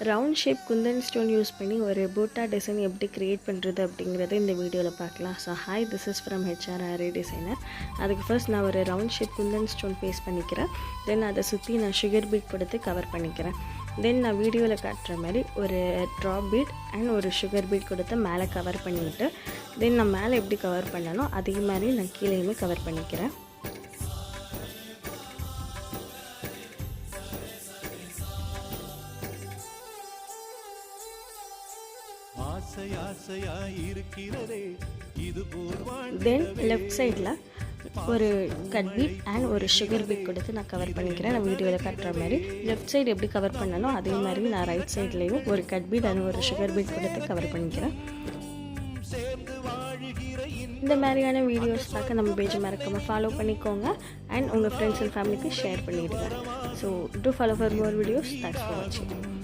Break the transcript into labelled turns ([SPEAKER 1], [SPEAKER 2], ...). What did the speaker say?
[SPEAKER 1] Round shape kundan stone use பண்ணி ஒரு பூட்டா design எப்படி க்ரியேட் பண்ணுறது அப்படிங்கிறத இந்த வீடியோவில் பார்க்கலாம். So hi, this is from HRRA designer. அதுக்கு ஃபர்ஸ்ட் நான் ஒரு round shape kundan stone paste பண்ணிக்கிறேன். தென் அதை சுற்றி நான் சுகர் பீட் கொடுத்து கவர் பண்ணிக்கிறேன். தென் நான் வீடியோவில் காட்டுற மாதிரி ஒரு ட்ராப் பீட் அண்ட் ஒரு சுகர் பீட் கொடுத்து மேலே கவர் பண்ணிவிட்டு தென் நான் மேலே எப்படி கவர் பண்ணனோ அதே மாதிரி நான் கீழேயுமே கவர் பண்ணிக்கிறேன். தென் லெஃப்ட் சைடில் ஒரு கட் பீட் அண்ட் ஒரு சுகர் பீட் கொடுத்து நான் கவர் பண்ணிக்கிறேன். நான் வீடியோவில் கட்டுற மாதிரி லெஃப்ட் சைடு எப்படி கவர் பண்ணனோ அதே மாதிரி நான் ரைட் சைட்லேயும் ஒரு கட் பீட் அண்ட் ஒரு சுகர் பீட் கொடுத்து கவர் பண்ணிக்கிறேன். இந்த மாதிரியான வீடியோஸ் பார்க்க நம்ம பேஜை மறக்காமல் ஃபாலோ பண்ணிக்கோங்க அண்ட் உங்கள் ஃப்ரெண்ட்ஸ் அண்ட் ஃபேமிலிக்கு ஷேர் பண்ணிவிடுங்க. So do follow for more videos. Thanks for வாட்சிங்.